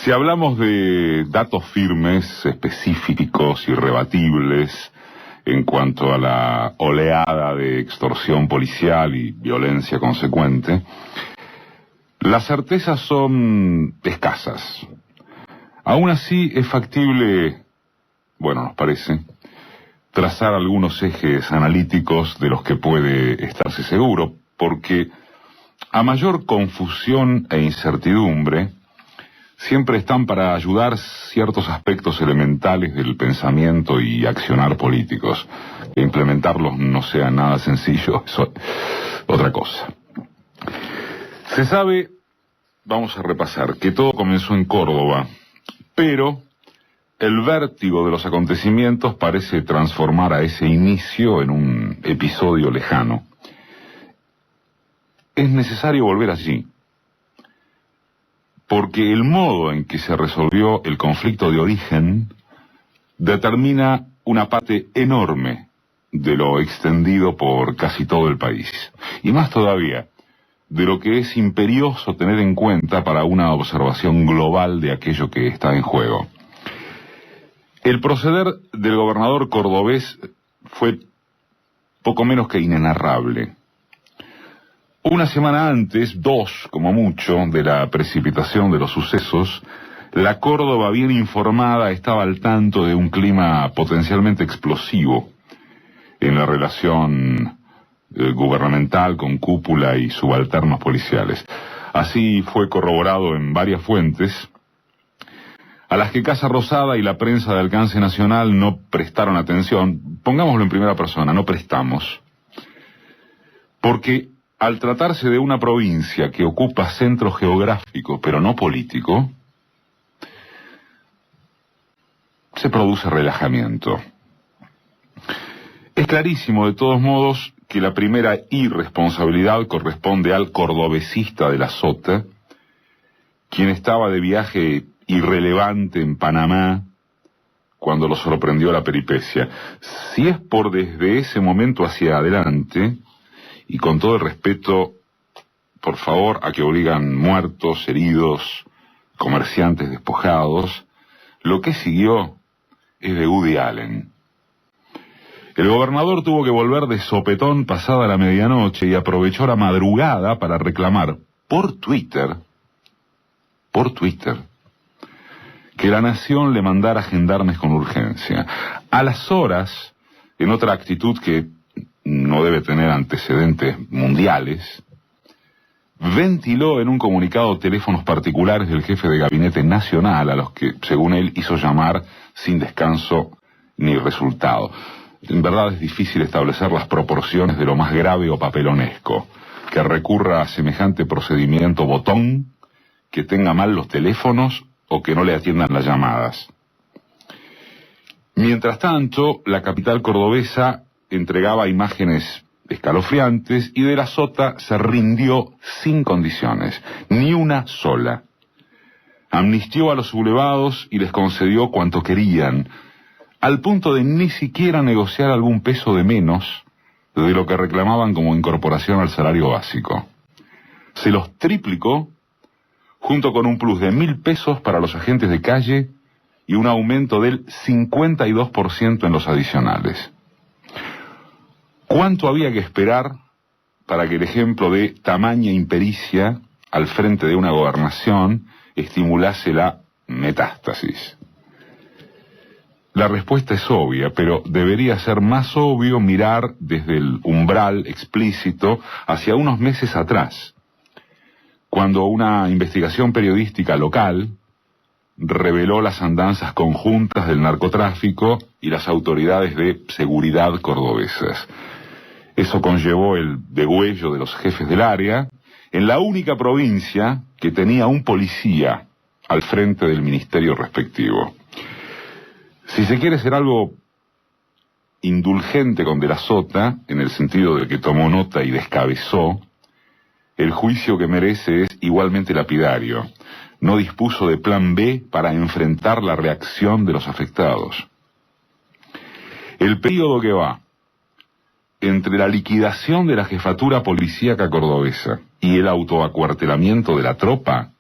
Si hablamos de datos firmes, específicos, irrebatibles, en cuanto a la oleada de extorsión policial y violencia consecuente, las certezas son escasas. Aún así es factible, nos parece, trazar algunos ejes analíticos de los que puede estarse seguro, porque a mayor confusión e incertidumbre, siempre están para ayudar ciertos aspectos elementales del pensamiento y accionar políticos. Que implementarlos no sea nada sencillo, eso es otra cosa. Se sabe, vamos a repasar, que todo comenzó en Córdoba, pero el vértigo de los acontecimientos parece transformar a ese inicio en un episodio lejano. Es necesario volver allí, porque el modo en que se resolvió el conflicto de origen determina una parte enorme de lo extendido por casi todo el país. Y más todavía, de lo que es imperioso tener en cuenta para una observación global de aquello que está en juego. El proceder del gobernador cordobés fue poco menos que inenarrable. Una semana antes, 2 como mucho, de la precipitación de los sucesos, la Córdoba bien informada estaba al tanto de un clima potencialmente explosivo en la relación gubernamental con cúpula y subalternos policiales. Así fue corroborado en varias fuentes, a las que Casa Rosada y la prensa de alcance nacional no prestaron atención. Pongámoslo en primera persona, no prestamos, porque al tratarse de una provincia que ocupa centro geográfico, pero no político, se produce relajamiento. Es clarísimo, de todos modos, que la primera irresponsabilidad corresponde al cordobesista de la Sota, quien estaba de viaje irrelevante en Panamá cuando lo sorprendió la peripecia. Si es por desde ese momento hacia adelante, y con todo el respeto, por favor, a que obligan muertos, heridos, comerciantes despojados, lo que siguió es de Woody Allen. El gobernador tuvo que volver de sopetón pasada la medianoche y aprovechó la madrugada para reclamar por Twitter, que la nación le mandara gendarmes con urgencia. A las horas, en otra actitud que no debe tener antecedentes mundiales, ventiló en un comunicado teléfonos particulares del jefe de gabinete nacional, a los que, según él, hizo llamar sin descanso ni resultado. En verdad es difícil establecer las proporciones de lo más grave o papelonesco, que recurra a semejante procedimiento botón, que tenga mal los teléfonos o que no le atiendan las llamadas. Mientras tanto, la capital cordobesa entregaba imágenes escalofriantes y de la Sota se rindió sin condiciones, ni una sola. Amnistió a los sublevados y les concedió cuanto querían, al punto de ni siquiera negociar algún peso de menos de lo que reclamaban como incorporación al salario básico. Se los triplicó, junto con un plus de 1.000 pesos para los agentes de calle y un aumento del 52% en los adicionales. ¿Cuánto había que esperar para que el ejemplo de tamaña impericia al frente de una gobernación estimulase la metástasis? La respuesta es obvia, pero debería ser más obvio mirar desde el umbral explícito hacia unos meses atrás, cuando una investigación periodística local reveló las andanzas conjuntas del narcotráfico y las autoridades de seguridad cordobesas. Eso conllevó el degüello de los jefes del área en la única provincia que tenía un policía al frente del ministerio respectivo. Si se quiere ser algo indulgente con De la Sota, en el sentido de que tomó nota y descabezó, el juicio que merece es igualmente lapidario. No dispuso de plan B para enfrentar la reacción de los afectados. El periodo que va entre la liquidación de la jefatura policíaca cordobesa y el autoacuartelamiento de la tropa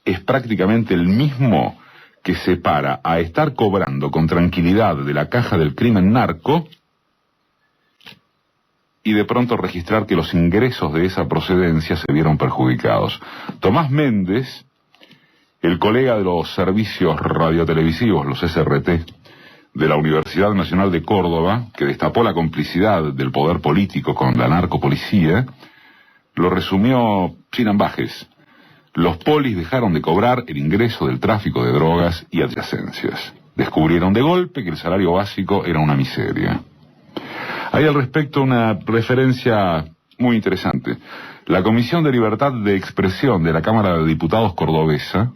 es prácticamente el mismo que separa a estar cobrando con tranquilidad de la caja del crimen narco y de pronto registrar que los ingresos de esa procedencia se vieron perjudicados. Tomás Méndez, el colega de los servicios radiotelevisivos, los SRT, de la Universidad Nacional de Córdoba, que destapó la complicidad del poder político con la narcopolicía, lo resumió sin ambajes. Los polis dejaron de cobrar el ingreso del tráfico de drogas y adyacencias. Descubrieron de golpe que el salario básico era una miseria. Hay al respecto una referencia muy interesante. La Comisión de Libertad de Expresión de la Cámara de Diputados cordobesa,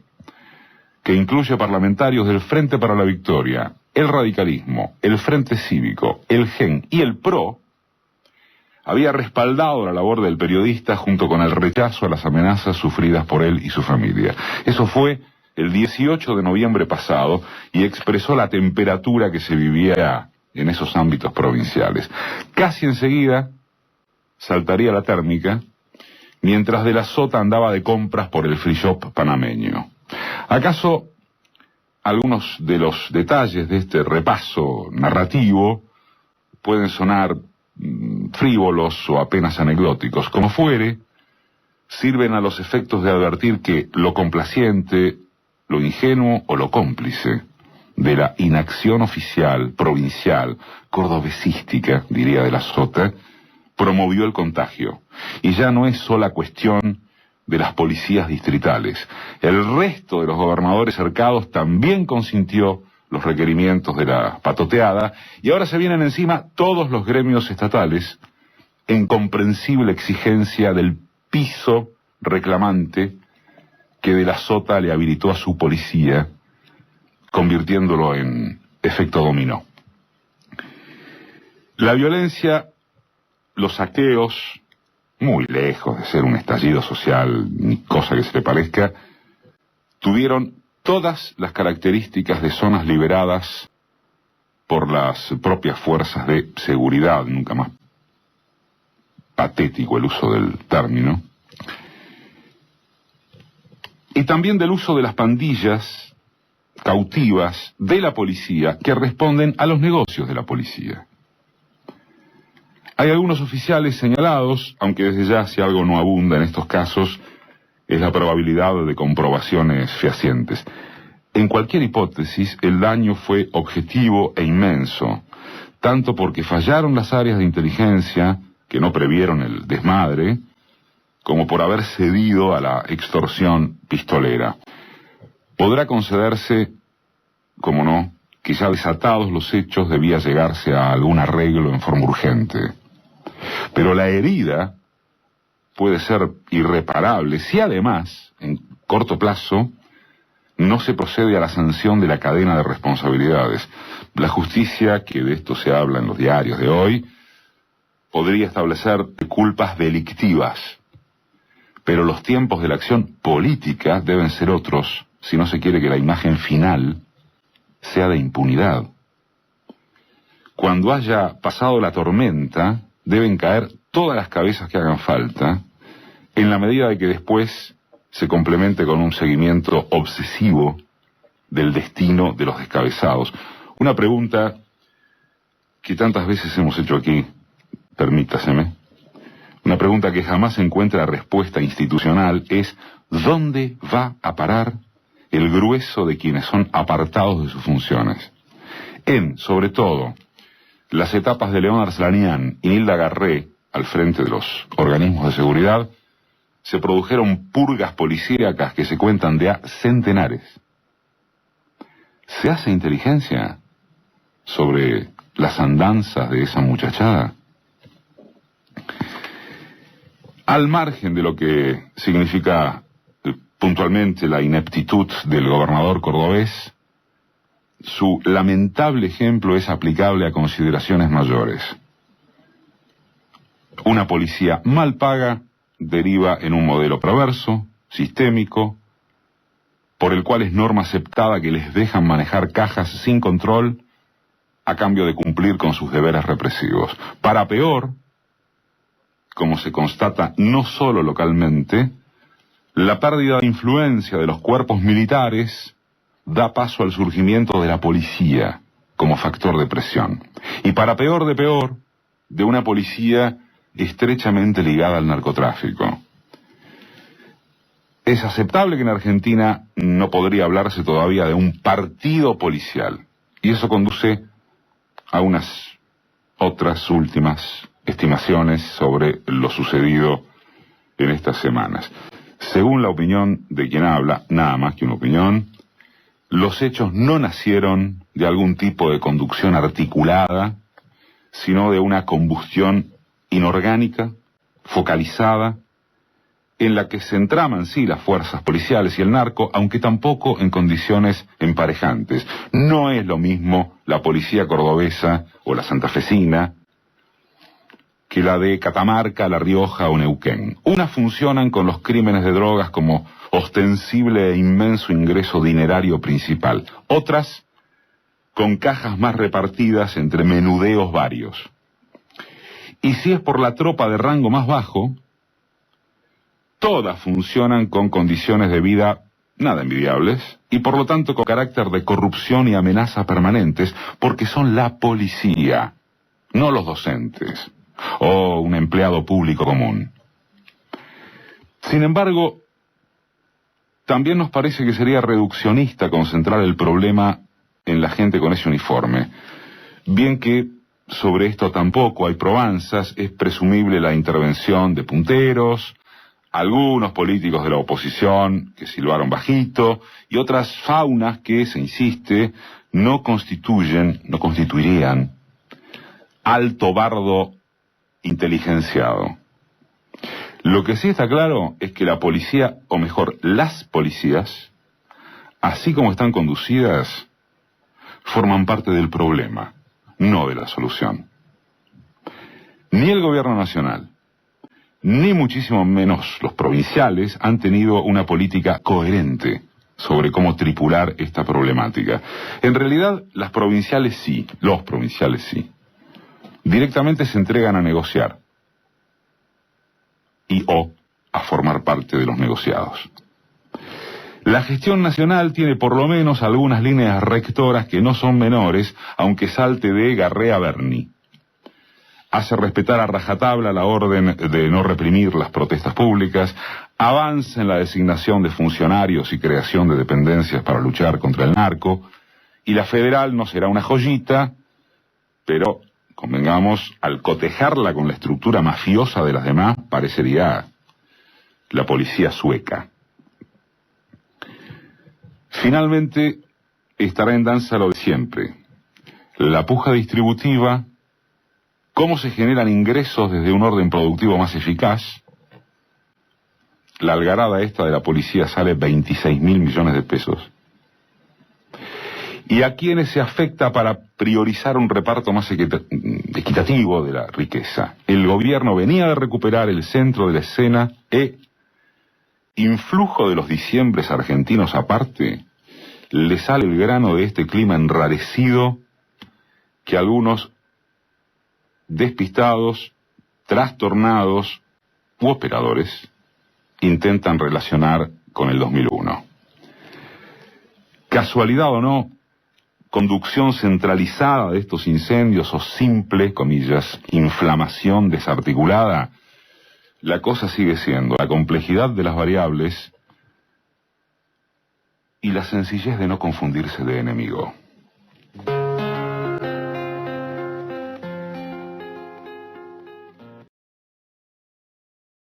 que incluye parlamentarios del Frente para la Victoria, el radicalismo, el Frente Cívico, el GEN y el PRO, había respaldado la labor del periodista junto con el rechazo a las amenazas sufridas por él y su familia. Eso fue el 18 de noviembre pasado y expresó la temperatura que se vivía en esos ámbitos provinciales. Casi enseguida saltaría la térmica, mientras De la Sota andaba de compras por el free shop panameño. ¿Acaso algunos de los detalles de este repaso narrativo pueden sonar frívolos o apenas anecdóticos? Como fuere, sirven a los efectos de advertir que lo complaciente, lo ingenuo o lo cómplice de la inacción oficial, provincial, cordobesística, diría De la Sota, promovió el contagio. Y ya no es sola cuestión de las policías distritales. El resto de los gobernadores cercados también consintió los requerimientos de la patoteada, y ahora se vienen encima todos los gremios estatales en comprensible exigencia del piso reclamante que De la Sota le habilitó a su policía, convirtiéndolo en efecto dominó. La violencia, los saqueos, muy lejos de ser un estallido social, ni cosa que se le parezca, tuvieron todas las características de zonas liberadas por las propias fuerzas de seguridad, nunca más patético el uso del término, y también del uso de las pandillas cautivas de la policía que responden a los negocios de la policía. Hay algunos oficiales señalados, aunque desde ya si algo no abunda en estos casos es la probabilidad de comprobaciones fehacientes. En cualquier hipótesis, el daño fue objetivo e inmenso, tanto porque fallaron las áreas de inteligencia que no previeron el desmadre, como por haber cedido a la extorsión pistolera. Podrá concederse, como no, que ya desatados los hechos debía llegarse a algún arreglo en forma urgente. Pero la herida puede ser irreparable si además, en corto plazo, no se procede a la sanción de la cadena de responsabilidades. La justicia, que de esto se habla en los diarios de hoy, podría establecer culpas delictivas, pero los tiempos de la acción política deben ser otros si no se quiere que la imagen final sea de impunidad. Cuando haya pasado la tormenta, deben caer todas las cabezas que hagan falta, en la medida de que después se complemente con un seguimiento obsesivo del destino de los descabezados. Una pregunta que tantas veces hemos hecho aquí, permítaseme, una pregunta que jamás encuentra respuesta institucional es: ¿dónde va a parar el grueso de quienes son apartados de sus funciones? Sobre todo, las etapas de León Arslanian y Nilda Garré, al frente de los organismos de seguridad, se produjeron purgas policíacas que se cuentan de a centenares. ¿Se hace inteligencia sobre las andanzas de esa muchachada? Al margen de lo que significa puntualmente la ineptitud del gobernador cordobés, su lamentable ejemplo es aplicable a consideraciones mayores. Una policía mal paga deriva en un modelo perverso, sistémico, por el cual es norma aceptada que les dejan manejar cajas sin control a cambio de cumplir con sus deberes represivos. Para peor, como se constata no solo localmente, La pérdida de influencia de los cuerpos militares da paso al surgimiento de la policía como factor de presión. Y para peor, de una policía estrechamente ligada al narcotráfico. Es aceptable que en Argentina no podría hablarse todavía de un partido policial. Y eso conduce a unas otras últimas estimaciones sobre lo sucedido en estas semanas. Según la opinión de quien habla, nada más que una opinión, los hechos no nacieron de algún tipo de conducción articulada, sino de una combustión inorgánica, focalizada, en la que se entraman sí las fuerzas policiales y el narco, aunque tampoco en condiciones emparejantes. No es lo mismo la policía cordobesa o la santafesina que la de Catamarca, La Rioja o Neuquén. Unas funcionan con los crímenes de drogas como ostensible e inmenso ingreso dinerario principal. Otras con cajas más repartidas entre menudeos varios. Y si es por la tropa de rango más bajo, todas funcionan con condiciones de vida nada envidiables y por lo tanto con carácter de corrupción y amenaza permanentes, porque son la policía, no los docentes o un empleado público común. Sin embargo, también nos parece que sería reduccionista concentrar el problema en la gente con ese uniforme. Bien que sobre esto tampoco hay probanzas, es presumible la intervención de punteros, algunos políticos de la oposición que silbaron bajito, y otras faunas que, se insiste, no constituirían alto bardo inteligenciado. Lo que sí está claro es que la policía, o mejor, las policías, así como están conducidas, forman parte del problema, no de la solución. Ni el gobierno nacional, ni muchísimo menos los provinciales han tenido una política coherente sobre cómo tripular esta problemática. En realidad, los provinciales sí, directamente se entregan a negociar y o a formar parte de los negociados. La gestión nacional tiene por lo menos algunas líneas rectoras que no son menores, aunque salte de Garré a Berni. Hace respetar a rajatabla la orden de no reprimir las protestas públicas, avanza en la designación de funcionarios y creación de dependencias para luchar contra el narco, y la federal no será una joyita, pero, convengamos, al cotejarla con la estructura mafiosa de las demás, parecería la policía sueca. Finalmente, estará en danza lo de siempre. La puja distributiva, cómo se generan ingresos desde un orden productivo más eficaz. La algarada esta de la policía sale 26.000 millones de pesos. ¿Y a quiénes se afecta para priorizar un reparto más equitativo de la riqueza? El gobierno venía de recuperar el centro de la escena influjo de los diciembres argentinos aparte, le sale el grano de este clima enrarecido que algunos despistados, trastornados u operadores intentan relacionar con el 2001. Casualidad o no, conducción centralizada de estos incendios o simple, comillas, inflamación desarticulada, la cosa sigue siendo la complejidad de las variables y la sencillez de no confundirse de enemigo.